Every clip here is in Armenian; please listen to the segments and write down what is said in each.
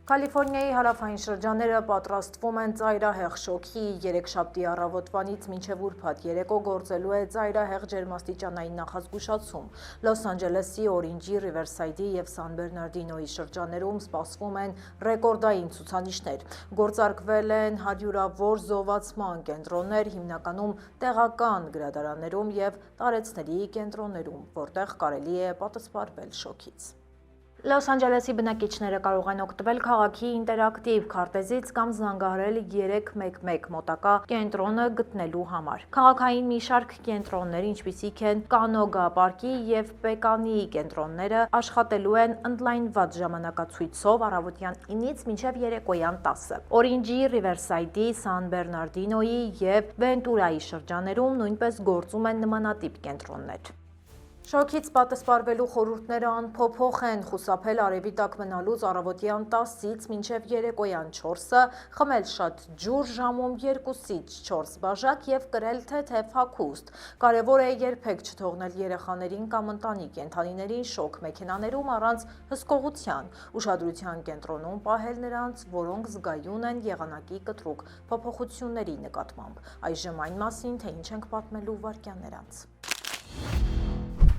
Կալիֆորնիայի հարավային շրջանները պատրաստվում են ծայրահեղ շոկի։ Երեքշաբթի առավոտվանից մինչև ուրբաթ երեկո գործելու է ծայրահեղ ջերմաստիճանային նախազգուշացում։ Լոս Անջելեսի, Օրինջի, Ռիվերսայդի և Սան Բերնարդինոյի շրջաններում սպասվում են ռեկորդային ցուցանիշներ։ Գործարկվել են հարյուրավոր զովացման կենտրոններ, հիմնականում տեղական գրադարաններում և տարեցների կենտրոններում, որտեղ կարելի է պատասխանվել շոկից։ Լոս Անջելեսի բնակիչները կարող են օգտվել քաղաքի ինտերակտիվ քարտեզից կամ զանգահարել 311 մոտակա կենտրոնը գտնելու համար։ Քաղաքային մի շարք կենտրոններ, ինչպիսիք են Կանոգա պարկի և Պեկանի կենտրոնները, աշխատելու են ընդլայնված ժամանակացույցով առավոտյան 9-ից մինչև երեկոյան 10-ը։ Օրինջի, Ռիվերսայդի, Սան Բերնարդինոյի և Վենտուրայի շրջաներում նույնպես գործում են նմանատիպ կենտրոններ։ Շոկից պատասխանելու խորհուրդները անփոփոխ են՝ խուսափել արևի տակ մնալուց առավոտյան 10-ից մինչև երեկոյան 4-ը, խմել շատ ջուր ժամում 2-ից 4 բաժակ և կրել թեթև հագուստ։ Կարևոր է երբեք չթողնել երեխաներին կամ ընտանի կենդանիներին շոկ մեքենաներում առանց հսկողության, ուշադրության կենտրոնում պահել նրանց, որոնք զգայուն են եղանակի կտրուկ փոփոխությունների նկատմամբ։ Այժմ այն մասին, թե ինչ ենք պատմելու վայրկյաններ անց։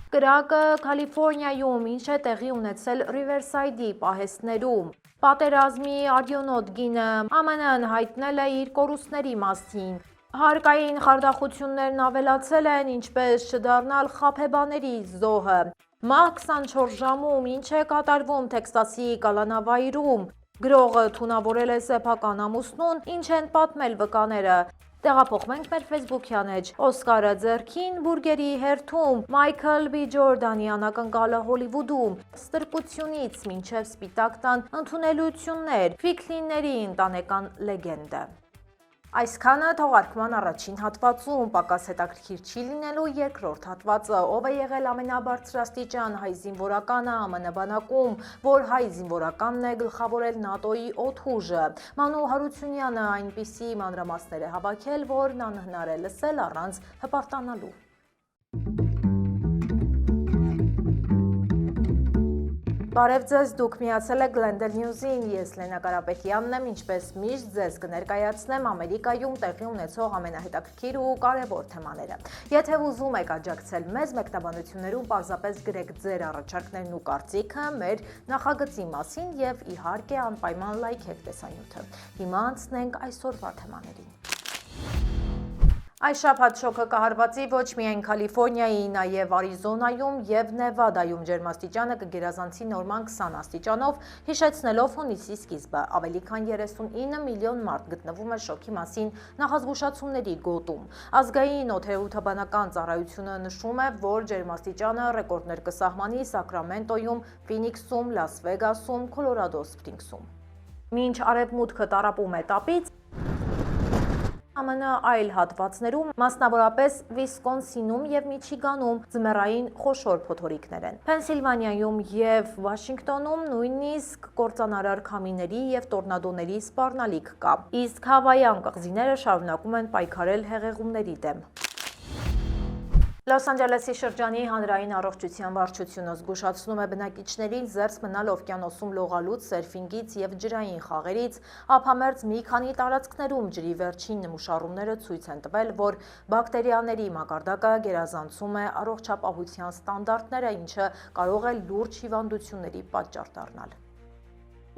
Կրակը Կալիֆորնիայում, ինչ է տեղի ունեցել Ռիվերսայդի պահեստներում։ Պատերազմի արդյունոտ գինը ԱՄՆ-ն հայտնել է իր կորուստների մասին։ Հարկային խարդախություններն ավելացել են, ինչպես չդառնալ խաբեբաների զոհը։ Մահ 24 ժամում, ինչ է կատարվում Թեքսասի կալանավայրում։ Գրողը թունավորել է սեփական ամուսնուն, ինչ են պատմել վկաները։ Տեղափոխվենք մեր ֆեյսբուքյան էջ։ Օսկարը ձեռքին, բուրգերի հերթում, Մայքլ B. Ջորդանի անակնկալը Հոլիվուդում, ստրկությունից մինչև սպիտակ տան ընդունելություններ, Ֆրիկլինների ընտանեկան լեգենդը։ Այսքանը թողարկման առաջին հատվածում, պակաս հետաքրքիր չի լինելու երկրորդ հատվածը, ով է եղել ամենաբարձրաստիճան հայ զինվորականը ԱՄՆ բանակում, որ հայ զինվորականն է գլխավորել ՆԱՏՕ-ի օդուժը։ Մանու Հարությունյանը այնպիսի մանրամասներ է հավաքել, որն անհնար է լսել առանց հպարտանալու։ Բարև ձեզ, դուք միացել եք Glendale News-ին, ես Լենա Կարապետյանն եմ, ինչպես միշտ ձեզ կներկայացնեմ Ամերիկայում տեղի ունեցող ամենահետաքրքիր ու կարևոր թեմաները։ Եթե ուզում եք աջակցել մեզ մեկնաբանություններում, պարզապես գրեք ձեր առաջարկներն ու կարծիքը մեր նախագծի մասին եւ իհարկե անպայման լայքեք տեսանյութը։ Հիմա անցնենք այսօրվա թեմաներին։ Այս շաբաթ շոկը կհարվածի ոչ միայն Կալիֆորնիայի, նաև Արիզոնայում և Նևադայում ջերմաստիճանը կգերազանցի նորմալ 20 աստիճանով, հիշեցնելով հունիսի սկիզբը։ Ավելի քան 39 միլիոն մարդ գտնվում է շոկի մասին նախազգուշացումների գոտում։ Ազգային օդերևութաբանական ծառայությունը նշում է, որ ջերմաստիճանը ռեկորդներ կսահմանի Սակրամենտոյում, Ֆինիքսում, Լաս Վեգասում, Քոլորադո Սփրինգսում։ Մինչ արևմուտքը տառապում է տապից, ԱՄՆ այլ հատվածներում, մասնավորապես Վիսկոնսինում և Միչիգանում, ձմեռային խոշոր փոթորիկներ են։ Փենսիլվանիայում և Վաշինգտոնում նույնիսկ կործանարար քամիների և տորնադոների սպառնալիք կա, իսկ Հավայան կղզիները շարունակում են պայքարել հեղեղումների դեմ։ Լոս Անջելեսի շրջանի հանրային առողջության վարչությունը զգուշացնում է բնակիչներին զերծ մնալ օվկիանոսում լողալուց, սերֆինգից և ջրային խաղերից։ Ափամերձ մի քանի տարածքներում ջրի վերջին նմուշառումները ցույց են տվել, որ բակտերիաների մակարդակը գերազանցում է առողջապահության ստանդարտները, ինչը կարող է լուրջ հիվանդությունների պատճառ դառնալ։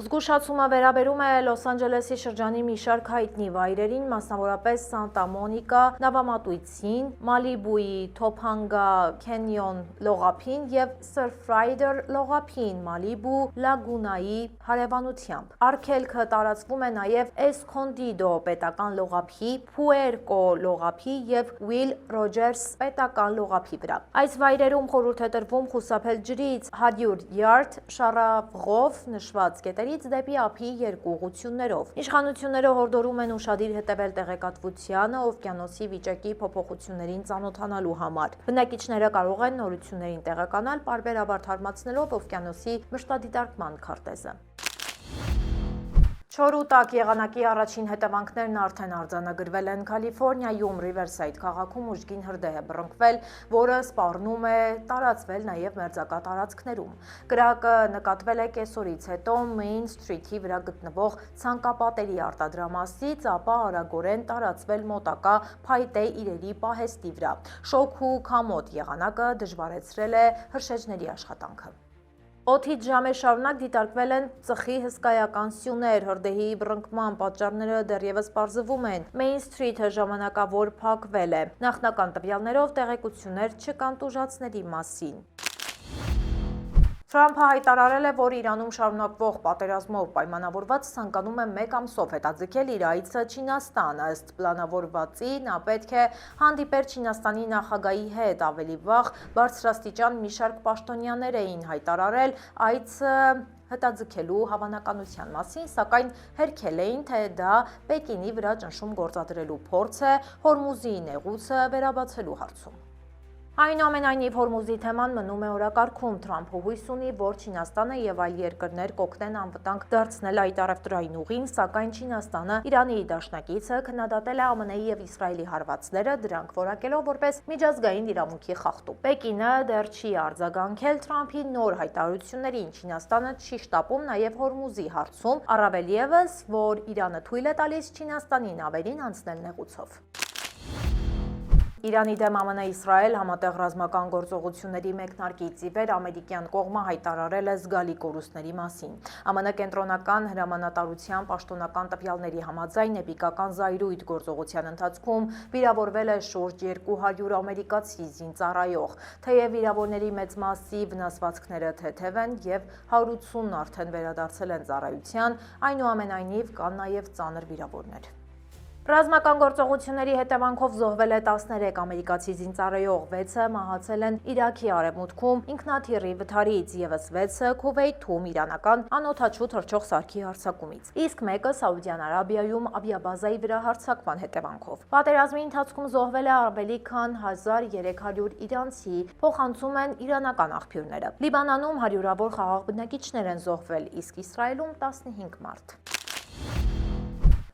Զգուշացումը վերաբերում է Լոս Անջելեսի շրջանի մի շարք հայտնի վայրերին, մասնավորապես Սանտա Մոնիկա նավամատույցին, Մալիբուի Թոփանգա Քենյոն լողափին և Սըրֆրայդեր լողափին Մալիբու Լագունայի հարևանությամբ։ Արգելքը տարածվում է նաև Էսքոնդիդո պետական լողափի, Փուերկո լողափի և Ուիլ Ռոջերս պետական լողափի վրա։ Այս վայրերում խորհուրդ է տրվում խուսափել ջրից 100 յարդ շառավղով նշված կետերից դեպի ափի երկու ուղղություններով։ Իշխանությունները հորդորում են ուշադիր հետևել տեղեկատվությանը օվկիանոսի վիճակի փոփոխություններին ծանոթանալու համար։ Բնակիչները կարող են նորություններին տեղեկանալ պարբերաբար թարմացնելով օվկիանոսի մշտադիտարկման քարտեզը։ Չորուտակ եղանակի առաջին հետևանքներն արդեն արձանագրվել են Կալիֆորնիայում Ռիվերսայդ քաղաքում ուժգին հրդեհ է բռնկվել, որը սպառնում է տարածվել նաև մերձակա տարածքներում։ Կրակը նկատվել է կեսօրից հետո Մեյն Սթրիթի վրա գտնվող ցանկապատերի արտադրամասից, ապա արագորեն տարածվել մոտակա փայտե իրերի պահեստի վրա։ Շոգ ու քամոտ եղանակը դժվարեցրել է հրշեջների աշխատանքը։ Օդից ժամեր շարունակ դիտարկվել են ծխի հսկայական սյուներ, հրդեհի բռնկման պատճառները դեռևս պարզվում են։ Մեյն Սթրիթը ժամանակավոր փակվել է։ Նախնական տվյալներով տեղեկություններ չկան տուժածների մասին։ Թրամփը հայտարարել է, որ Իրանում շարունակվող պատերազմով պայմանավորված ցանկանում է մեկ ամսով հետաձգել իր այցը Չինաստան։ Ըստ պլանավորվածի նա պետք է հանդիպեր Չինաստանի նախագահի հետ։ Ավելի վաղ բարձրաստիճան մի շարք պաշտոնյաներ էին հայտարարել այցը հետաձգելու հավանականության մասին, սակայն հերքել էին, թե դա Պեկինի վրա ճնշում գործադրելու փորձ է Հորմուզի նեղուցը վերաբացելու հարցում։ Այնուամենայնիվ Հորմուզի թեման մնում է օրակարգում։ Թրամփը հույս ունի, որ Չինաստանը եւ այլ երկրներ կօգնեն անվտանգ դարձնել այդ առևտրային ուղին, սակայն Չինաստանը Իրանի դաշնակիցը քննադատել է ԱՄՆ-ի եւ Իսրայելի հարվածները, դրանք որակելով որպես միջազգային իրավունքի խախտում։ Պեկինը դեռ չի արձագանքել Թրամփի նոր հայտարարություններին։ Չինաստանը չի շտապում նաեւ Հորմուզի հարցում, առավել եւս, որ Իրանը թույլ է տալիս Չինաստանին ավերին անցնել նեղուցով։ Իրանի դեմ ԱՄՆ-Իսրայել համատեղ ռազմական գործողությունների մեկնարկից ի վեր ամերիկյան կողմը հայտարարել է զգալի կորուստների մասին։ ԱՄՆ կենտրոնական հրամանատարության պաշտոնական տվյալների համաձայն էպիկական զայրույթ գործողության ընթացքում վիրավորվել է շուրջ 200 ամերիկացի զինծառայող։ Թեև վիրավորների մեծ մասի վնասվածքները թեթև են եւ 180-ն արդեն վերադարձել են ծառայության, այնուամենայնիվ կան նաեւ ծանր վիրավորներ։ Ռազմական գործողությունների հետևանքով զոհվել է 13 ամերիկացի զինծառայող, 6-ը մահացել են Իրաքի արևմուտքում ինքնաթիռի վթարից, եւս 6-ը Քուվեյթում իրանական անօդաչու թռչող սարքի հարձակումից, իսկ 1-ը Սաուդյան Արաբիայում ավիաբազայի վրա հարձակման հետևանքով։ Պատերազմի ընթացքում զոհվել է ավելի քան 1300 իրանցի, փոխանցում են իրանական աղբյուրները։ Լիբանանում հարյուրավոր խաղաղ բնակիչներ են զոհվել, իսկ Իսրայելում 15 մարդ։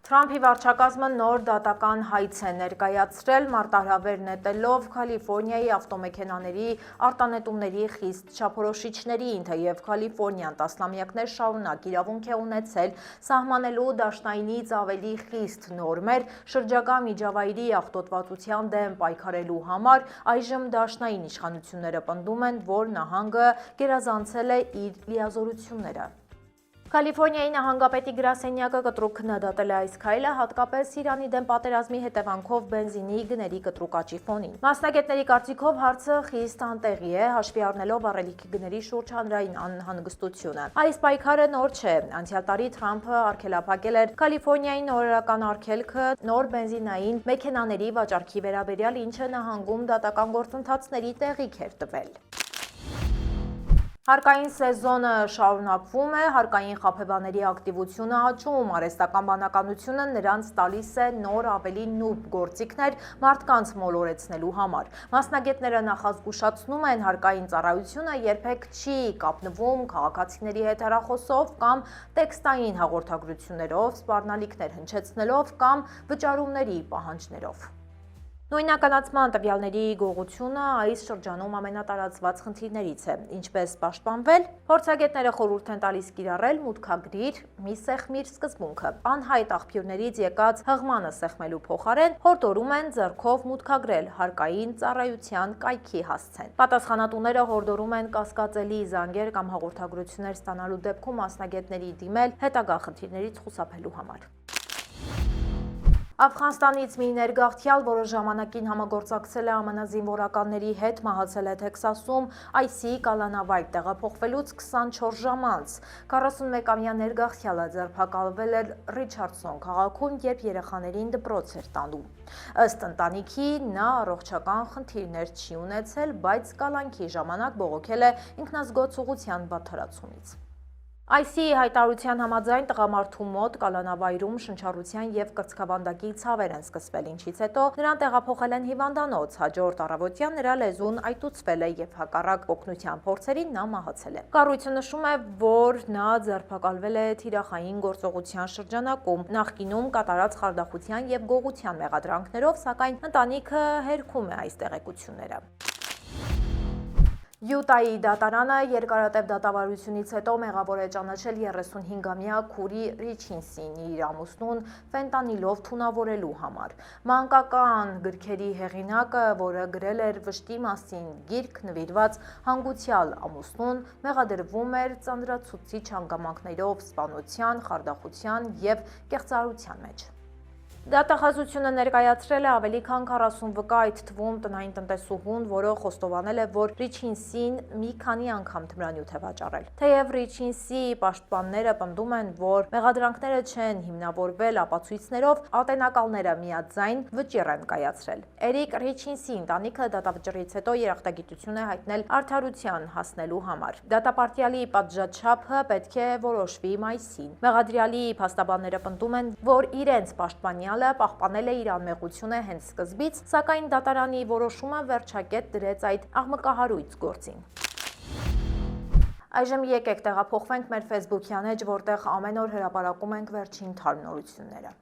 Թրամփի վարչակազմը նոր դատական հայց է ներկայացրել, մարտահրավեր նետելով Կալիֆորնիայի ավտոմեքենաների արտանետումների խիստ չափորոշիչներին, թեև Կալիֆորնիան տասնամյակներ շարունակ իրավունք է ունեցել սահմանելու դաշնայինից ավելի խիստ նորմեր շրջակա միջավայրի աղտոտվածության դեմ պայքարելու համար, այժմ դաշնային իշխանությունները պնդում են, որ նահանգը գերազանցել է իր լիազորությունները։ Կալիֆորնիայի նահանգապետի գրասենյակը կտրուկ քննադատել է այս քայլը, հատկապես Իրանի դեմ պատերազմի հետևանքով բենզինի գների կտրուկ աճի ֆոնին։ Մասնագետների կարծիքով հարցը խիստ անտեղի է, հաշվի առնելով առելիքի գների շուրջ հանրային անհանգստությունը։ Այս պայքարը նոր չէ։ Անցյալ տարի Թրամփը արգելափակել էր Կալիֆորնիայի նորարարական արգելքը նոր բենզինային մեքենաների վաճառքի վերաբերյալ, ինչը նահանգում դատական գործընթացների տեղիք էր տվել։ Հարկային սեզոնը շարունակվում է, հարկային խաբեբաների ակտիվությունը աճում, արհեստական բանականությունը նրանց տալիս է նոր ավելի նուրբ գործիքներ մարդկանց մոլորեցնելու համար։ Մասնագետները նախազգուշացնում են, հարկային ծառայությունը երբեք չի կապնվում քաղաքացիների հետ հեռախոսով կամ տեքստային հաղորդագրություններով, սպառնալիքներ հնչեցնելով կամ վճարումների պահանջներով։ Նույնականացման տվյալների գողությունը այս շրջանում ամենատարածված խնդիրներից է։ Ինչպես պաշտպանվել, փորձագետները խորհուրդ են տալիս կիրառել մուտքագրիր, մի սեղմիր սկզբունքը։ Անհայտ աղբյուրներից եկած հղմանը սեղմելու փոխարեն հորդորում են ձեռքով մուտքագրել, հարկային ծառայության կայքի հասցեն։ Պատասխանատուները հորդորում են կասկածելի զանգեր կամ հաղորդագրություններ ստանալու դեպքում մասնագետների դիմել հետագա խնդիրներից խուսափելու համար։ Աֆղանստանից մի ներգաղթյալ, որը ժամանակին համագործակցել է ԱՄՆ զինվորականների հետ, մահացել է Թեքսասում IC կալանավայր տեղափոխվելուց 24 ժամ անց։ 41-ամյա ներգաղթյալը ձերբակալվել էր Ռիչարդսոն քաղաքում, երբ երեխաներին դպրոց էր տանում։ Ըստ ընտանիքի, նա առողջական խնդիրներ չի ունեցել, բայց կալանքի ժամանակ բողոքել է ինքնազգոց ուղղության վատթարացումից։ IC հայտարարության համաձայն տղամարդու մոտ կալանավայրում շնչառության և կրծքավանդակի ցավեր են սկսվել, ինչից հետո նրան տեղափոխել են հիվանդանոց, հաջորդ առավոտյան նրա լեզուն այտուցվել է և հակառակ օգնության փորձերին նա մահացել է։ Կառույցը նշում է, որ նա ձերբակալվել է թիրախային գործողության շրջանակում, նախկինում կատարած խարդախության և գողության մեղադրանքներով, սակայն ընտանիքը հերքում է այս տեղեկությունները։ Յուտայի դատարանը երկարատև դատավարությունից հետո մեղավոր է ճանաչել 35-ամյա Քուրի Ռիչինսին իր ամուսնուն ֆենտանիլով թունավորելու համար։ Մանկական գրքերի հեղինակը, որը գրել էր վշտի մասին գիրք նվիրված հանգուցյալ ամուսնուն, մեղադրվում էր ծանրացուցիչ հանգամանքներով սպանության, խարդախության և կեղծարարության մեջ։ Դատախազությունը ներկայացրել է ավելի քան 40 վկա, այդ թվում տնային տնտեսուհուն, որը խոստովանել է, որ Ռիչինսին մի քանի անգամ թմրանյութ է վաճառել։ Թեև Ռիչինսի պաշտպանները պնդում են, որ մեղադրանքները չեն հիմնավորվել ապացույցներով, ատենակալները միաձայն վճիռ են կայացրել։ Էրիկ Ռիչինսի ընտանիքը դատավճռից հետո երախտագիտություն է հայտնել արդարության հասնելու համար։ Դատապարտյալի պատժաչափը պետք է որոշվի մայիսին։ Մեղադրյալի փաստաբանները պնդում են, որ իրենց պաշտպանյալ պահպանել է իր անմեղությունը հենց սկզբից, սակայն դատարանի որոշումը վերջակետ դրեց այդ աղմկահարույց գործին։ Այժմ եկեք տեղափոխվենք մեր Facebook-յան էջ, որտեղ ամեն օր հրապարակում ենք վերջին թարմնորությունները։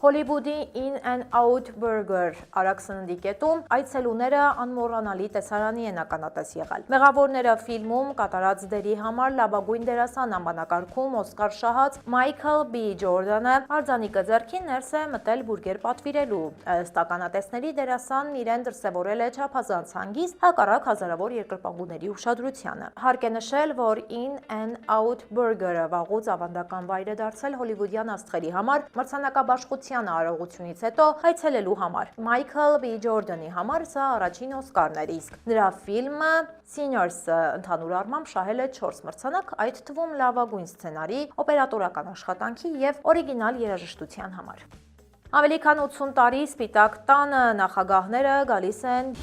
Հոլիվուդի In-N-Out Burger արագ սննդի կետում այցելուները անմոռանալի տեսարանի են ականատես եղել։ Մեղավորները ֆիլմում կատարած դերի համար լավագույն դերասան անվանակարգում Օսկար շահած Մայքլ B. Ջորդանը արձանիկը ձեռքին ներս է մտել բուրգեր պատվիրելու։ Ըստ ականատեսների դերասանն իրեն դրսևորել է չափազանց հանգիստ, հակառակ հազարավոր երկրպագուների ուշադրությանը։ Հարկ է նշել, որ In-N-Out Burger-ը վաղուց ավանդական վայր է դարձել հոլիվուդյան աստղերի համար մրցանակաբաշխության արարողությունից հետո այցելելու համար։ Մայքլ B. Ջորդանի համար սա առաջին Օսկարն էր, իսկ նրա ֆիլմը Sinners-ը ընդհանուր առմամբ շահել է 4 մրցանակ, այդ թվում լավագույն սցենարի, օպերատորական աշխատանքի և օրիգինալ երաժշտության համար։ Ավելի քան 80 տարի Սպիտակ տանը նախագահները գալիս են։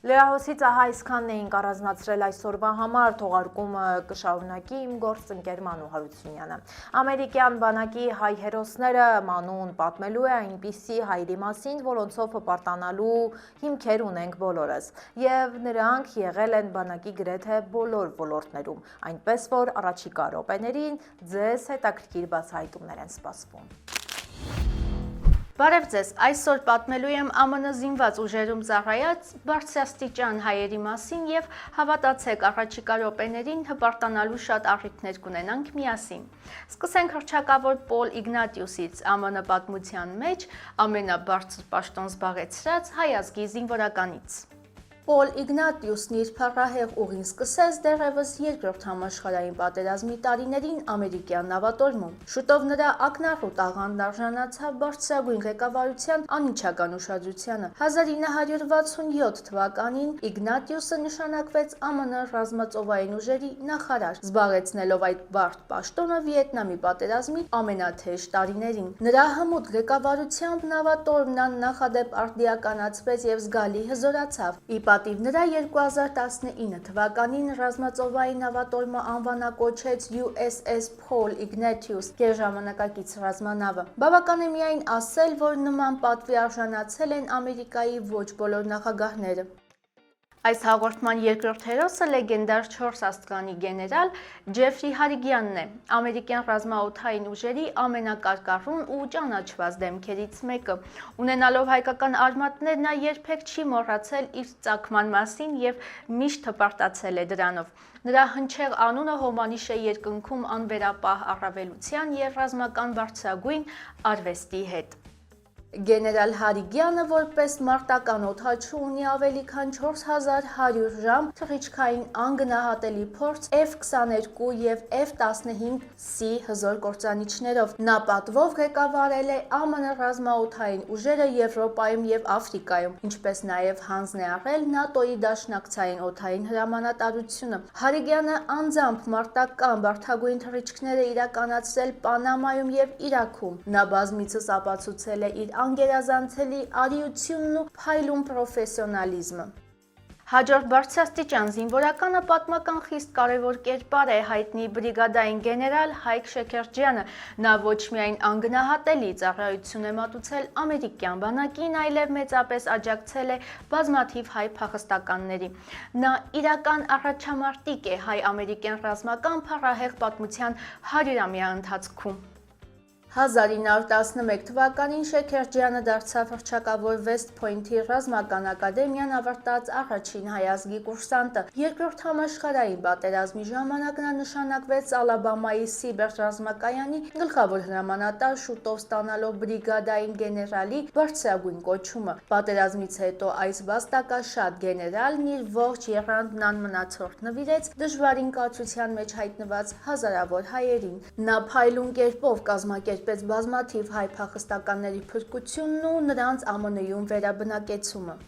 Լրահոսից ահա այսքանն էինք առանձնացրել այսօրվա համար, թողարկումը կշարունակի իմ գործընկեր Մանու Հարությունյանը։ Ամերիկյան բանակի հայ հերոսները Մանուն պատմելու է այնպիսի հայերի մասին, որոնցով հպարտանալու հիմքեր ունենք բոլորս, և նրանք եղել են բանակի գրեթե բոլոր ոլորտներում, այնպես որ առաջիկա րոպեներին ձեզ հետաքրքիր բացահայտումներ են սպասվում։ Բարև ձեզ, այսօր պատմելու եմ ԱՄՆ զինված ուժերում ծառայած բարձրաստիճան հայերի մասին և հավատացեք, առաջիկա րոպեներին հպարտանալու շատ առիթներ կունենանք միասին։ Սկսենք հռչակավոր Պոլ Իգնատիուսից, ԱՄՆ պատմության մեջ ամենաբարձր պաշտոն զբաղեցրած հայ ազգի զինվորականից։ Պոլ Իգնատիուսն իր փառահեղ ուղին սկսեց դեռևս Երկրորդ համաշխարհային պատերազմի տարիներին ամերիկյան նավատորմում։ Շուտով նրա ակնառու տաղանդն արժանացավ բարձրագույն ղեկավարության անմիջական ուշադրությանը։ 1967 թվականին Իգնատիուսը նշանակվեց ԱՄՆ ռազմածովային ուժերի նախարար, զբաղեցնելով այդ բարդ պաշտոնը Վիետնամի պատերազմի ամենաթեժ տարիներին։ Նրա հմուտ ղեկավարությամբ նավատորմն աննախադեպ արդիականացվեց և զգալի հզորացավ։ Ի պատիվ նրա 2019 թվականին ռազմածովային նավատորմը անվանակոչեց USS Paul Ignatius գերժամանակակից ռազմանավը։ Բավական է միայն ասել, որ նման պատվի արժանացել են Ամերիկայի ոչ բոլոր նախագահները։ Այս հաղորդման երկրորդ հերոսը լեգենդար 4 աստղանի գեներալ Ջեֆրի Հարիգյանն է, ամերիկյան ռազմաօդային ուժերի ամենակարկառուն ու ճանաչված դեմքերից մեկը։ Ունենալով հայկական արմատներ, նա երբեք չի մոռացել իր ծագման մասին և միշտ հպարտացել է դրանով։ Նրա հնչեղ անունը հոմանիշ է երկնքում անվերապահ առավելության և ռազմական բարձրագույն արվեստի հետ։ Գեներալ Հարիգյանը որպես մարտական օդաչու ունի ավելի քան 4100 ժամ թռիչքային անգնահատելի փորձ F-22 և F-15C հզոր կործանիչներով։ Նա պատվով ղեկավարել է ԱՄՆ ռազմաօդային ուժերը Եվրոպայում և Աֆրիկայում, ինչպես նաև հանձն է առել ՆԱՏՕ-ի դաշնակցային օդային հրամանատարությունը։ Հարիգյանը անձամբ մարտական բարդագույն թռիչքներ է իրականացրել Պանամայում և Իրաքում։ Նա բազմիցս ապացուցել է իր անգերազանցելի արիությունն ու փայլուն պրոֆեսիոնալիզմը։ Հաջորդ բարձրաստիճան զինվորականը պատմական խիստ կարևոր կերպար է, հայտնի բրիգադային գեներալ Հայկ Շեքերջյանը։ Նա ոչ միայն անգնահատելի ծառայություն է մատուցել ամերիկյան բանակին, այլև մեծապես աջակցել է բազմաթիվ հայ փախստականների։ Նա իրական առաջամարտիկ է հայ-ամերիկյան ռազմական փառահեղ պատմության 100-ամյա ընթացքում։ 1911 թվականին Շեքերջյանը դարձավ հռչակավոր Վեսթ Փոյնթի ռազմական ակադեմիան ավարտած առաջին հայ ազգի կուրսանտը։ Երկրորդ համաշխարհային պատերազմի ժամանակ նա նշանակվեց Ալաբամայի Սիբեր ռազմակայանի գլխավոր հրամանատար, շուտով ստանալով բրիգադային գեներալի բարձրագույն կոչումը։ Պատերազմից հետո այս վաստակաշատ գեներալն իր ողջ եռանդն անմնացորդ նվիրեց դժվարին կացության մեջ հայտնված հազարավոր հայերին։ Նա փայլուն կերպով կազմակերպեց բազմաթիվ հայ փախստականների փրկությունն ու նրանց ԱՄՆ-ում վերաբնակեցումը։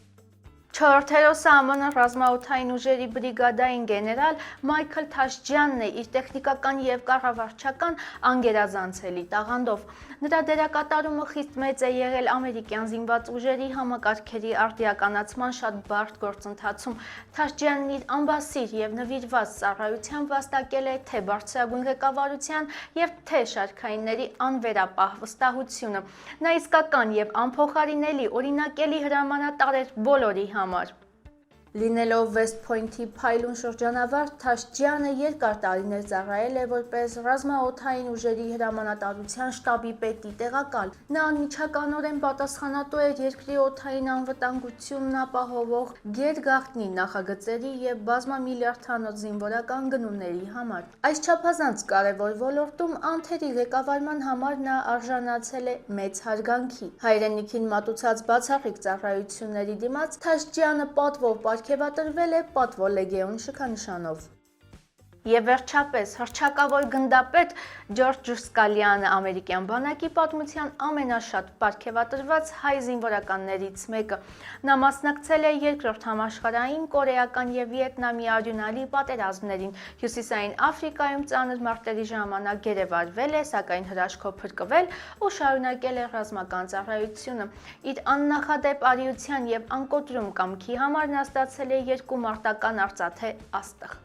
Չորրորդերոսը ԱՄՆ ռազմաօդային ուժերի բրիգադային գեներալ Մայքլ Թաշջյանն է իր տեխնիկական և կառավարչական անգերազանցելի տաղանդով։ Նրա դերակատարումը խիստ մեծ է եղել ամերիկյան զինված ուժերի համակարգերի արդիականացման շատ բարդ գործընթացում։ Թաշջյանն իր ամբասիր և նվիրված ծառայությամբ վաստակել է թե բարձրագույն ղեկավարության և թե շարքայինների անվերապահ վստահությունը։ Նա իսկական և անփոխարինելի օրինակելի հրամանատար էր բոլորի համար։ Լինելով Վեսթ Փոյնթի փայլուն շրջանավարտ, Թաշջյանը երկար տարիներ ծառայել է որպես ռազմաօդային ուժերի հրամանատարության շտաբի պետի տեղակալ։ Նա անմիջականորեն պատասխանատու էր երկրի օդային անվտանգությունն ապահովող գերգաղտնի նախագծերի և բազմամիլիարդանոց զինվորական գնումների համար։ Այս չափազանց կարևոր ոլորտում անթերի ղեկավարման համար նա արժանացել է մեծ հարգանքի։ Հայրենիքին մատուցած բացառիկ ծառայությունների դիմաց Թաշջյանը պատվով պարգևատրվել է պատվո լեգեոն շքանշանով։ Եվ վերջապես հռչակավոր գնդապետ Ջորջ Ջուսկալյանը ամերիկյան բանակի պատմության ամենաշատ պարգևատրված հայ զինվորականներից մեկը։ Նա մասնակցել է երկրորդ համաշխարհային, կորեական և վիետնամի արյունալի պատերազմներին, Հյուսիսային Աֆրիկայում ծանր մարտերի ժամանակ գերեվարվել է, սակայն հրաշքով փրկվել ու շարունակել է ռազմական ծառայությունը։ Իր աննախադեպ արիության և անկոտրում կամքի համար նա ստացել է 2 մարտական արծաթե աստղ։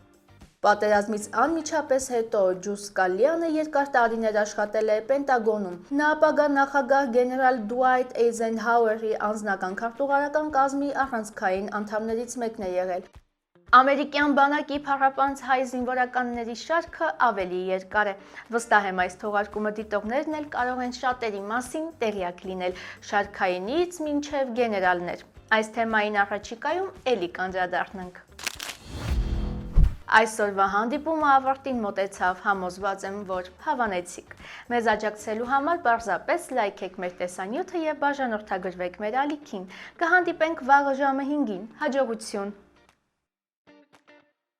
Պատերազմից անմիջապես հետո Ջուսկալյանը երկար տարիներ աշխատել է Պենտագոնում։ Նա ապագա նախագահ գեներալ Դուայթ Էյզենհաուերի անձնական քարտուղարական կազմի առանցքային անդամներից մեկն է եղել։ Ամերիկյան բանակի փառապանծ հայ զինվորականների շարքը ավելի երկար է։ Վստահ եմ այս թողարկումը դիտողներն էլ կարող են շատերի մասին տեղյակ լինել, շարքայինից մինչև գեներալներ։ Այս թեմային առաջիկայում էլի կանդրադառնանք։ Այսօրվա հանդիպումը ավարտին մոտեցավ, համոզված եմ, որ հավանեցիք։ Մեզ աջակցելու համար պարզապես լայքեք մեր տեսանյութը և բաժանորդագրվեք մեր ալիքին։ Կհանդիպենք վաղը ժամը 5-ին։ Հաջողություն։